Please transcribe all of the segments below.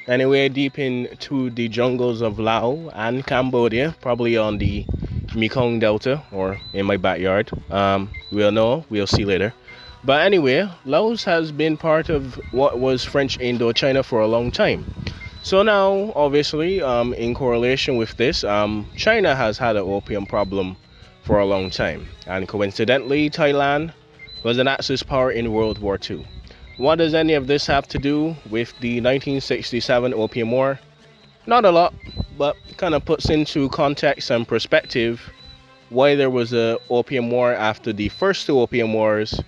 Anywhere deep into the jungles of Laos and Cambodia, probably on the Mekong Delta or in my backyard. We'll know, we'll see later. But anyway, Laos has been part of what was French Indochina for a long time. So now, obviously, in correlation with this, China has had an opium problem for a long time. And coincidentally, Thailand was an Axis power in World War II. What does any of this have to do with the 1967 Opium War? Not a lot, but kind of puts into context and perspective why there was a Opium War after the first two Opium Wars,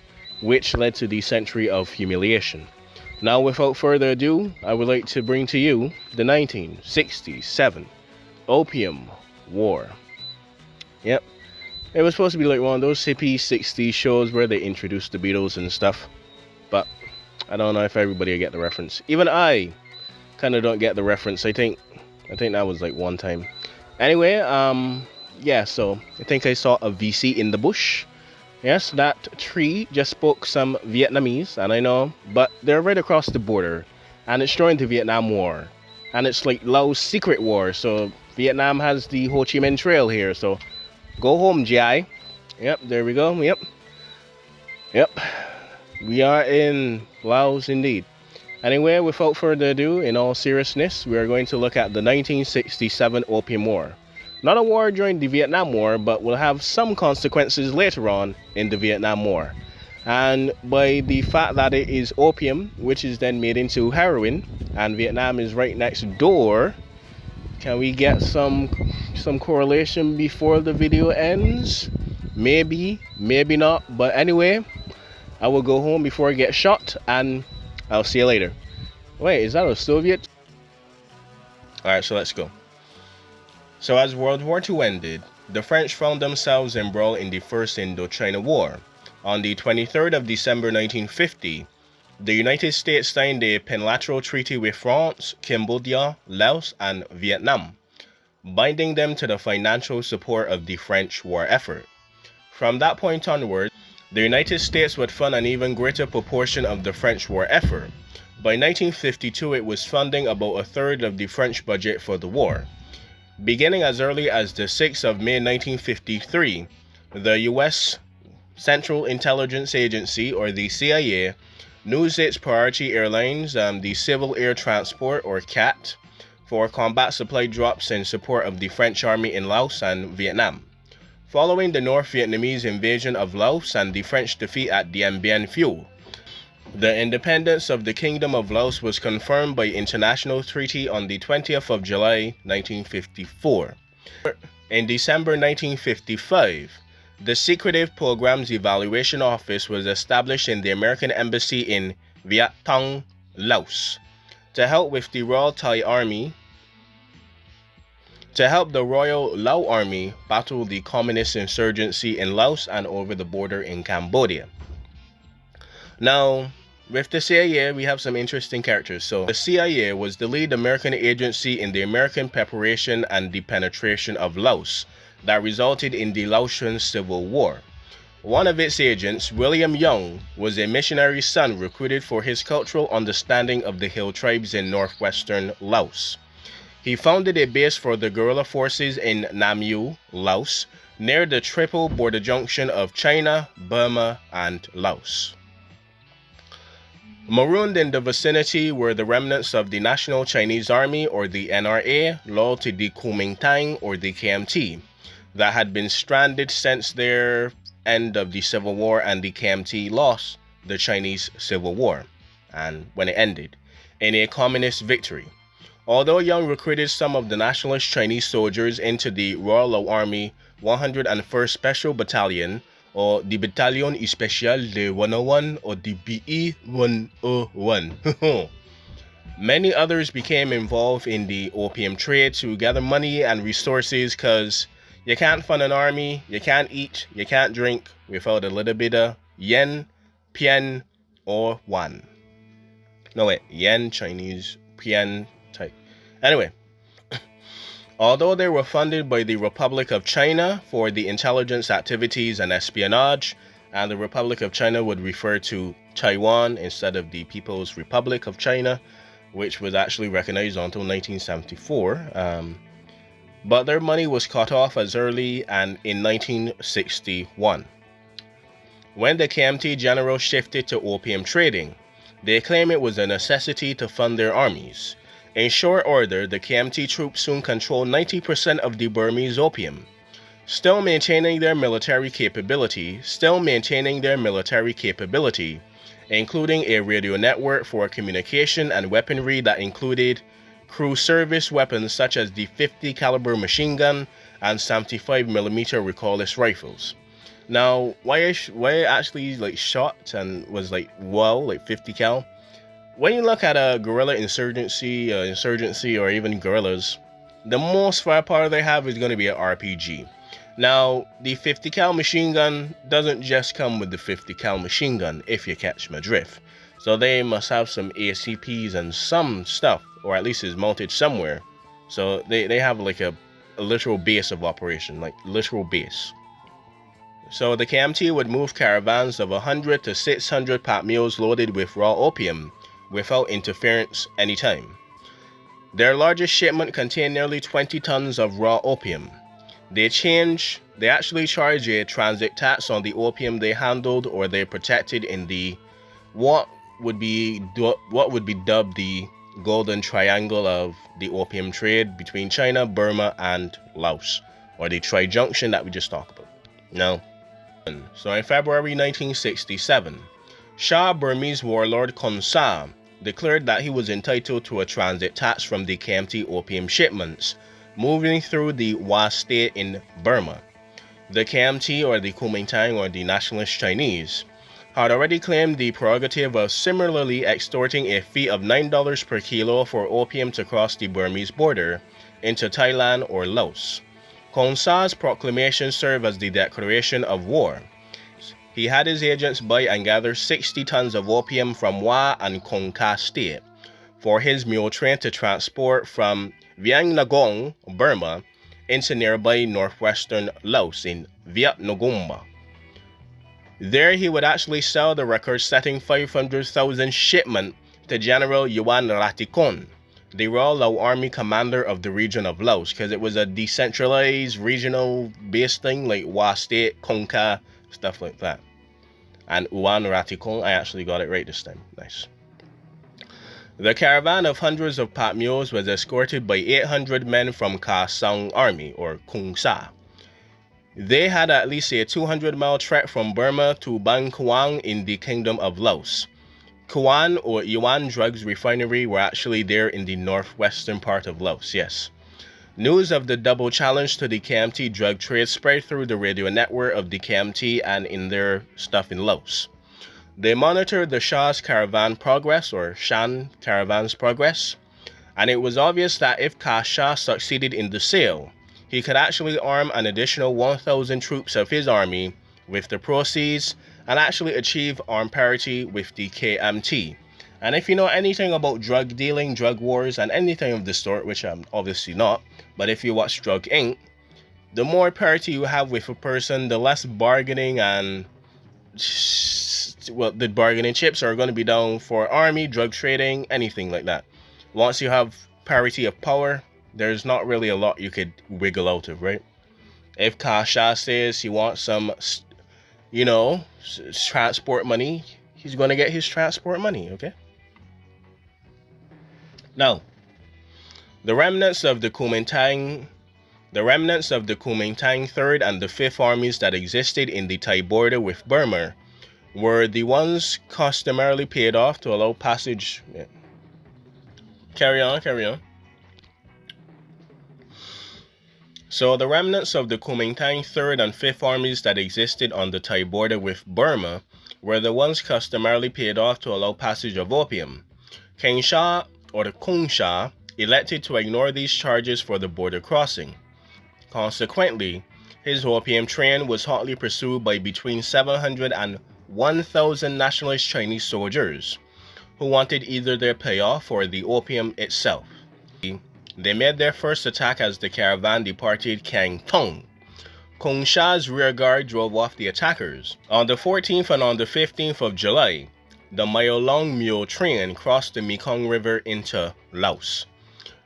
which led to the century of humiliation. Now, without further ado, I would like to bring to you the 1967 Opium War. Yep, it was supposed to be like one of those hippie 60s shows where they introduced the Beatles and stuff, but I don't know if everybody will get the reference. Even I kind of don't get the reference. I think that was like one time. Anyway, yeah, so I think I saw a VC in the bush. Yes, that tree just spoke some Vietnamese, and I know, but they're right across the border, and it's during the Vietnam War, and it's like Laos' secret war, so Vietnam has the Ho Chi Minh Trail here, so go home, GI. Yep, there we go, yep, we are in Laos indeed. Anyway, without further ado, in all seriousness, we are going to look at the 1967 Opium War. Not a war during the Vietnam War, but will have some consequences later on in the Vietnam War. And by the fact that it is opium, which is then made into heroin, and Vietnam is right next door, can we get some correlation before the video ends? Maybe, maybe not, but anyway, I will go home before I get shot, and I'll see you later. Wait, is that a Soviet? Alright, so let's go. So as World War II ended, the French found themselves embroiled in the First Indochina War. On the 23rd of December 1950, the United States signed a penlateral treaty with France, Cambodia, Laos, and Vietnam, binding them to the financial support of the French war effort. From that point onward, the United States would fund an even greater proportion of the French war effort. By 1952, it was funding about a third of the French budget for the war. Beginning as early as the 6th of May 1953, the U.S. Central Intelligence Agency, or the CIA, used its priority airlines, the Civil Air Transport, or CAT, for combat supply drops in support of the French army in Laos and Vietnam. Following the North Vietnamese invasion of Laos and the French defeat at Dien Bien Phu, the independence of the Kingdom of Laos was confirmed by international treaty on the 20th of July 1954. In December 1955, the Secretive Programs Evaluation Office was established in the American Embassy in Viet Thanh, Laos, to help with the Royal Thai Army to help the Royal Lao Army battle the communist insurgency in Laos and over the border in Cambodia. Now, with the CIA, we have some interesting characters. So, the CIA was the lead American agency in the American preparation and the penetration of Laos that resulted in the Laotian Civil War. One of its agents, William Young, was a missionary son recruited for his cultural understanding of the hill tribes in northwestern Laos. He founded a base for the guerrilla forces in Nam You, Laos, near the triple border junction of China, Burma, and Laos. Marooned in the vicinity were the remnants of the National Chinese Army, or the NRA, loyal to the Kuomintang, or the KMT, that had been stranded since their end of the Civil War, and the KMT lost the Chinese Civil War, and when it ended, in a communist victory. Although Young recruited some of the nationalist Chinese soldiers into the Royal Lao Army 101st Special Battalion, or the Bataillon Spécial de 101, or the BE 101. Many others became involved in the opium trade to gather money and resources, because you can't fund an army, you can't eat, you can't drink without a little bit of yen, pian, or yuan. No wait, yen, Chinese, pian, type. Anyway, although they were funded by the Republic of China for the intelligence activities and espionage, and the Republic of China would refer to Taiwan instead of the People's Republic of China, which was actually recognized until 1974. But their money was cut off as early and in 1961. When the KMT generals shifted to opium trading, they claimed it was a necessity to fund their armies. In short order, the KMT troops soon controlled 90% of the Burmese opium, still maintaining their military capability, including a radio network for communication and weaponry that included crew service weapons such as the 50 caliber machine gun and 75mm recordless rifles. Now, why it actually like shot and was like 50 cal? When you look at a guerrilla insurgency or even guerrillas, the most firepower they have is going to be an RPG. Now, the 50 cal machine gun doesn't just come with the 50 cal machine gun, if you catch my drift. So they must have some ACPs and some stuff, or at least is mounted somewhere. So they have like a literal base of operation, like literal base. So the KMT would move caravans of 100 to 600 pack mules loaded with raw opium without interference anytime. Their largest shipment contained nearly 20 tons of raw opium. They actually charge a transit tax on the opium they handled or they protected in the what would be dubbed the golden triangle of the opium trade between China, Burma, and Laos, or the trijunction that we just talked about. Now, so in February 1967, Shah Burmese warlord Khon Sa declared that he was entitled to a transit tax from the KMT opium shipments moving through the Wa state in Burma. The KMT, or the Kuomintang, or the nationalist Chinese, had already claimed the prerogative of similarly extorting a fee of $9 per kilo for opium to cross the Burmese border into Thailand or Laos. Khon Sa's proclamation served as the declaration of war. He had his agents buy and gather 60 tons of opium from Wa and Khon Ka state for his mule train to transport from Vieng Nagong, Burma, into nearby northwestern Laos in Viet Ngumba. There he would actually sell the record-setting 500,000 shipment to General Yuan Ratikon, the Royal Lao Army commander of the region of Laos, because it was a decentralized regional based thing like Wa State, Khon, stuff like that. And Yuan Ratikon, I actually got it right this time. Nice. The caravan of hundreds of pack mules was escorted by 800 men from Ka Sang Army, or Kung Sa. They had at least a 200-mile trek from Burma to Bang Kuang in the Kingdom of Laos. Kuan, or Yuan Drugs Refinery, were actually there in the northwestern part of Laos, yes. News of the double challenge to the KMT drug trade spread through the radio network of the KMT and in their stuff in Laos. They monitored the Shah's caravan progress, or Shan caravan's progress, and it was obvious that if Ka Shah succeeded in the sale, he could actually arm an additional 1,000 troops of his army with the proceeds and actually achieve armed parity with the KMT. And if you know anything about drug dealing, drug wars, and anything of the sort, which I'm obviously not, but if you watch Drug Inc., the more parity you have with a person, the less bargaining and, well, the bargaining chips are going to be down for army, drug trading, anything like that. Once you have parity of power, there's not really a lot you could wiggle out of, right? If Ka Shah says he wants some, transport money, he's going to get his transport money, okay? Now, the remnants of the Kuomintang 3rd and the 5th armies that existed in the Thai border with Burma were the ones customarily paid off to allow passage. Yeah. Carry on. So the remnants of the Kuomintang 3rd and 5th armies that existed on the Thai border with Burma were the ones customarily paid off to allow passage of opium. King Shah, or the Kung Shah, elected to ignore these charges for the border crossing. Consequently, his opium train was hotly pursued by between 700 and 1,000 nationalist Chinese soldiers who wanted either their payoff or the opium itself. They made their first attack as the caravan departed Kang Tong. Kung Shah's rear guard drove off the attackers. On the 14th and on the 15th of July, the mile-long mule train crossed the Mekong River into Laos.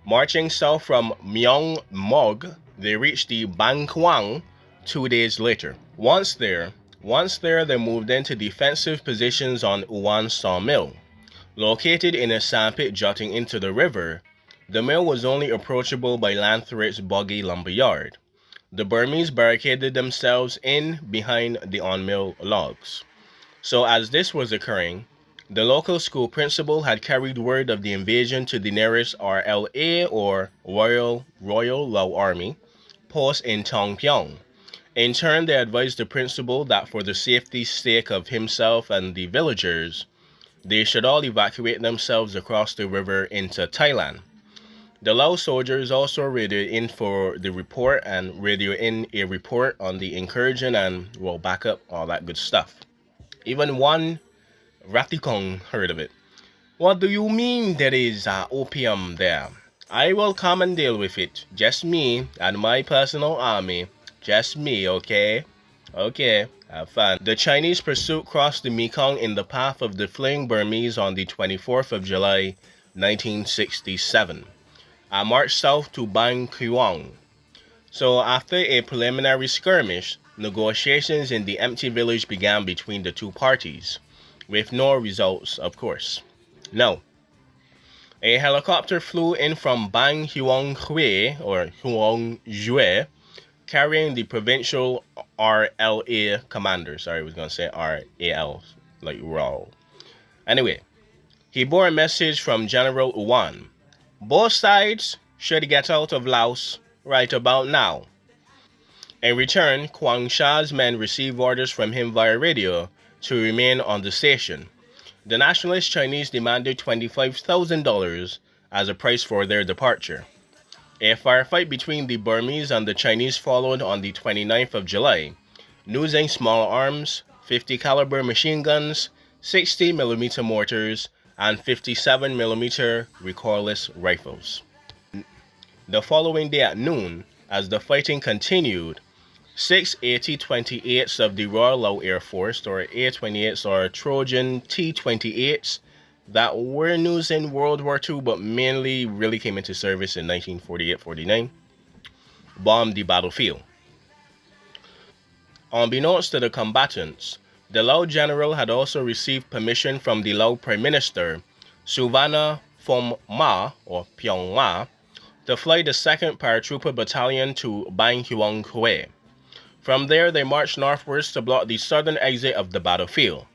Marching south from Myong Mog, they reached the Bang Kwang 2 days later. Once there, they moved into defensive positions on Uwan Sawmill. Located in a sandpit jutting into the river, the mill was only approachable by land through its boggy lumberyard. The Burmese barricaded themselves in behind the on-mill logs. So as this was occurring, the local school principal had carried word of the invasion to the nearest RLA or Royal Lao Army post in Tongpyong. In turn, they advised the principal that for the safety's sake of himself and the villagers, they should all evacuate themselves across the river into Thailand. The Lao soldiers also radioed in for the report and radioed in a report on the incursion and, well, backup, all that good stuff. Even one Ratikong heard of it. What do you mean there is opium there? I will come and deal with it. Just me and my personal army. Just me, okay? Okay, have fun. The Chinese pursuit crossed the Mekong in the path of the fleeing Burmese on the 24th of July, 1967. I marched south to Bang Kwang. So after a preliminary skirmish, negotiations in the empty village began between the two parties, with no results, of course. No. A helicopter flew in from Bang Huong Hue, or Huong Jue, carrying the provincial RLA commander. Sorry, I was going to say RAL, like raw. Anyway, he bore a message from General Uwan. Both sides should get out of Laos right about now. In return, Kwang Sha's men received orders from him via radio to remain on the station. The nationalist Chinese demanded $25,000 as a price for their departure. A firefight between the Burmese and the Chinese followed on the 29th of July, using small arms, 50 caliber machine guns, 60mm mortars, and 57mm recoilless rifles. The following day at noon, as the fighting continued, 6 AT-28s of the Royal Lao Air Force, or A-28s or Trojan T-28s, that were used in World War II but mainly really came into service in 1948-49, bombed the battlefield. Unbeknownst to the combatants, the Lao general had also received permission from the Lao Prime Minister, Suvarna Phongma, or Pyong Ma, to fly the 2nd Paratrooper Battalion to Bang Huong Hue. From there, they marched northwards to block the southern exit of the battlefield.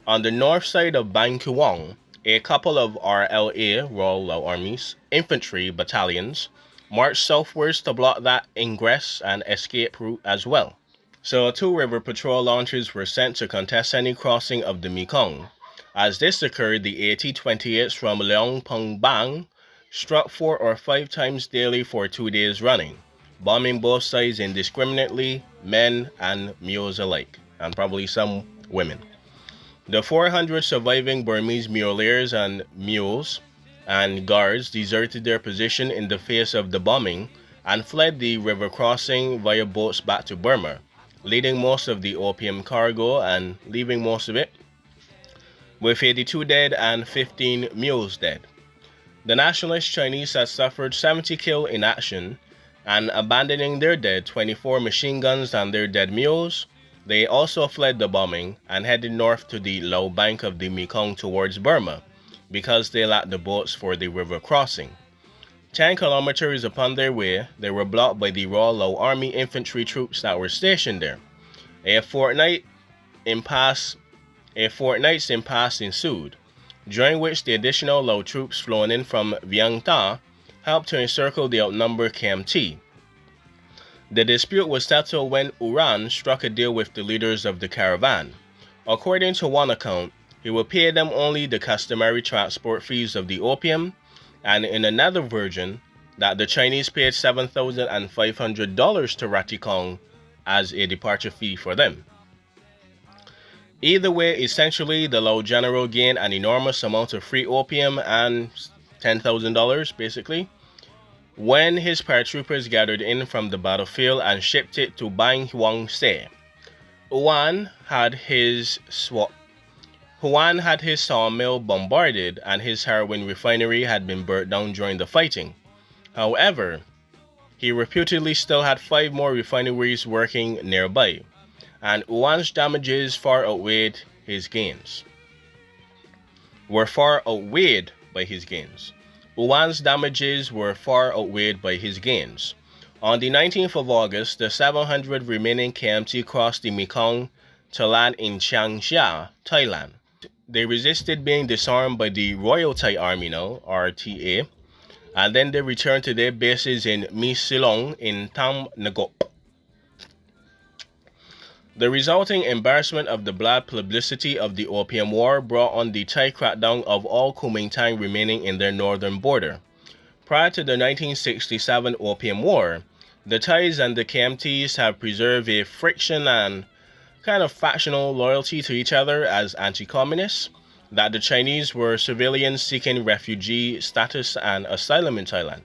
On the north side of Bang Huong, a couple of RLA, Royal Lao Army's, infantry battalions marched southwards to block that ingress and escape route as well. So 2 river patrol launches were sent to contest any crossing of the Mekong. As this occurred, the AT-28s from Leong Pung Bang struck 4 or 5 times daily for 2 days running, bombing both sides indiscriminately, men and mules alike, and probably some women. The 400 surviving Burmese muleers and mules and guards deserted their position in the face of the bombing and fled the river crossing via boats back to Burma, leading most of the opium cargo and leaving most of it, with 82 dead and 15 mules dead. The nationalist Chinese had suffered 70 killed in action, and abandoning their dead 24 machine guns and their dead mules, they also fled the bombing and headed north to the Lao bank of the Mekong towards Burma, because they lacked the boats for the river crossing. 10 kilometers upon their way, they were blocked by the Royal Lao Army infantry troops that were stationed there. A fortnight's impasse ensued, during which the additional Lao troops flown in from Vientiane Ta helped to encircle the outnumbered KMT. The dispute was settled when Uran struck a deal with the leaders of the caravan. According to one account, he would pay them only the customary transport fees of the opium, and in another version, that the Chinese paid $7,500 to Ratikong as a departure fee for them. Either way, essentially, the Lao general gained an enormous amount of free opium and $10,000 basically, when his paratroopers gathered in from the battlefield and shipped it to Bang Huang Se. Uwan had his Juan had his sawmill bombarded and his heroin refinery had been burnt down during the fighting. However, he reputedly still had 5 more refineries working nearby, and Juan's damages far outweighed his gains. Juan's damages were far outweighed by his gains. On the 19th of August, the 700 remaining KMT crossed the Mekong to land in Chiang Saen, Thailand. They resisted being disarmed by the Royal Thai Army now, RTA, and then they returned to their bases in Mi Silong in Tam Ngok. The resulting embarrassment of the black publicity of the Opium War brought on the Thai crackdown of all Kuomintang remaining in their northern border. Prior to the 1967 Opium War, the Thais and the KMTs have preserved a friction and kind of factional loyalty to each other as anti-communists, that the Chinese were civilians seeking refugee status and asylum in Thailand.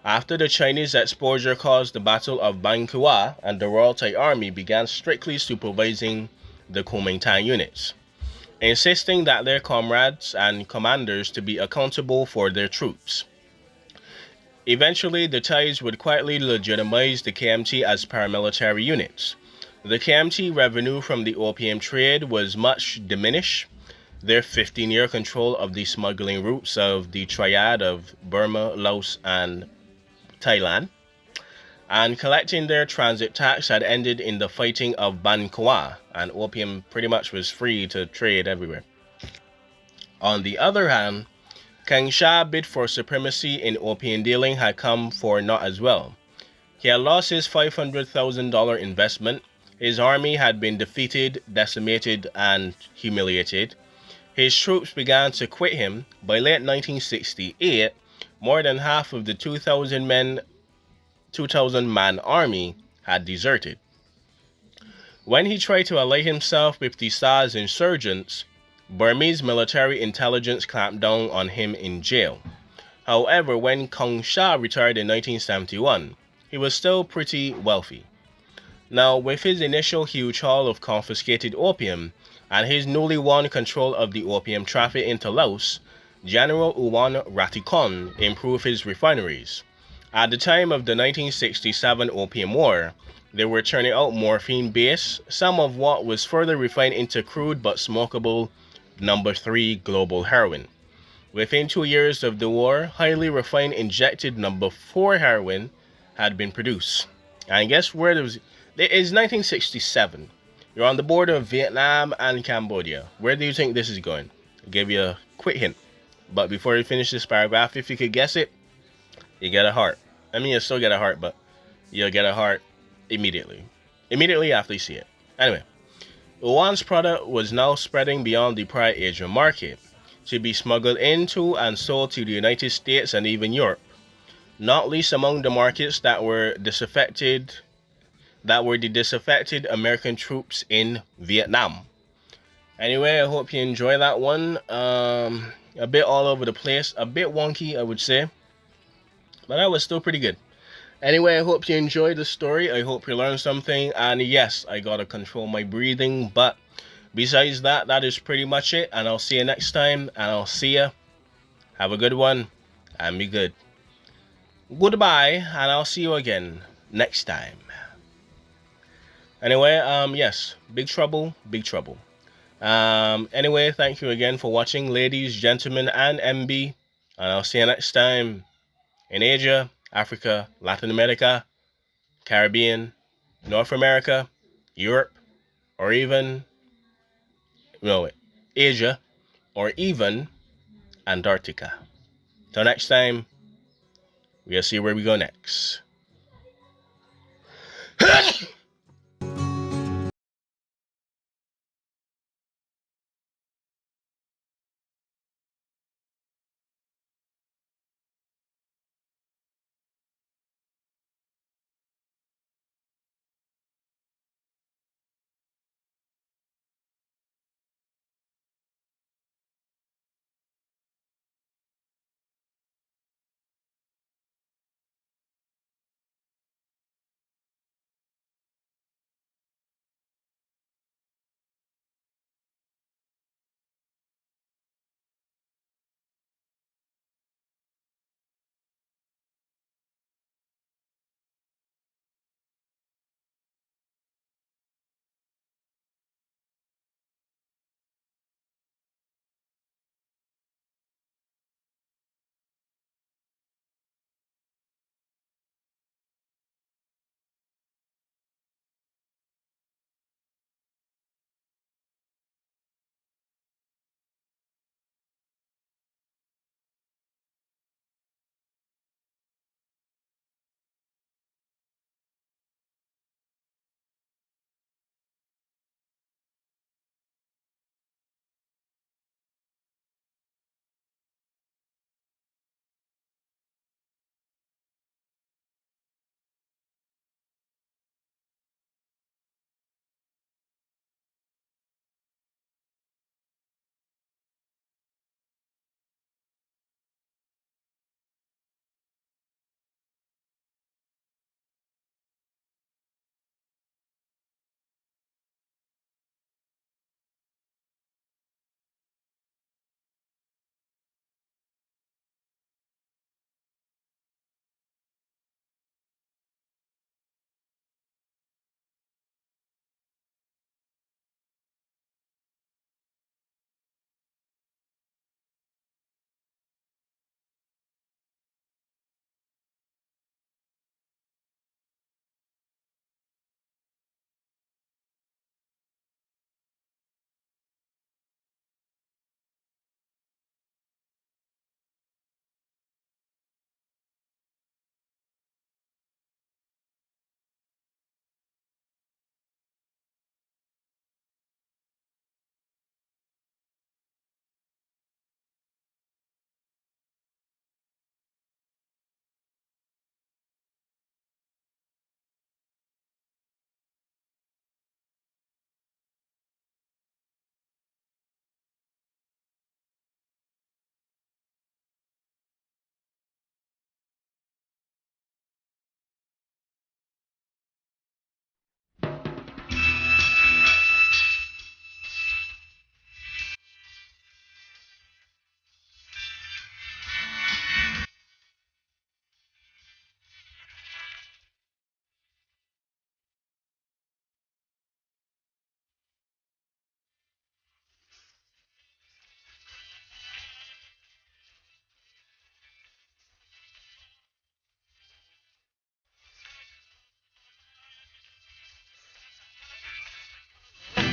After the Chinese exposure caused the Battle of Ban Kwa, and the Royal Thai Army began strictly supervising the Kuomintang units, insisting that their comrades and commanders to be accountable for their troops. Eventually, the Thais would quietly legitimize the KMT as paramilitary units. The KMT revenue from the opium trade was much diminished. Their 15-year control of the smuggling routes of the triad of Burma, Laos, and Thailand, and collecting their transit tax had ended in the fighting of Ban Kwa, and opium pretty much was free to trade everywhere. On the other hand, Kang Shah bid for supremacy in opium dealing had come for naught as well. He had lost his $500,000 investment, his army had been defeated, decimated, and humiliated. His troops began to quit him. By late 1968, more than half of the 2,000-man army had deserted. When he tried to ally himself with the Shah's insurgents, Burmese military intelligence clamped down on him in jail. However, when Kang Shah retired in 1971, he was still pretty wealthy. Now, with his initial huge haul of confiscated opium and his newly won control of the opium traffic into Laos, General Uwan Ratikon improved his refineries. At the time of the 1967 Opium War, they were turning out morphine base, some of what was further refined into crude but smokable number 3 global heroin. Within 2 years of the war, highly refined injected number 4 heroin had been produced. And guess where it is 1967. You're on the border of Vietnam and Cambodia. Where do you think this is going? I'll give you a quick hint. But before you finish this paragraph, if you could guess it, you get a heart. I mean, you still get a heart, but you'll get a heart immediately. Immediately after you see it. Anyway, Uwan's product was now spreading beyond the prior Asian market to be smuggled into and sold to the United States and even Europe, not least among the markets that were the disaffected American troops in Vietnam. Anyway, I hope you enjoy that one. A bit all over the place, a bit wonky, I would say, but that was still pretty good. Anyway, I hope you enjoyed the story. I hope you learned something, and yes, I gotta control my breathing, but besides that, that is pretty much it, and I'll see you next time, and I'll see ya. Have a good one, and be good. Goodbye, and I'll see you again next time. Anyway, yes, big trouble, big trouble. Anyway, thank you again for watching, ladies, gentlemen, and MB, and I'll see you next time in Asia, Africa, Latin America, Caribbean, North America, Europe, or even, Asia, or even Antarctica. Till next time, we'll see where we go next.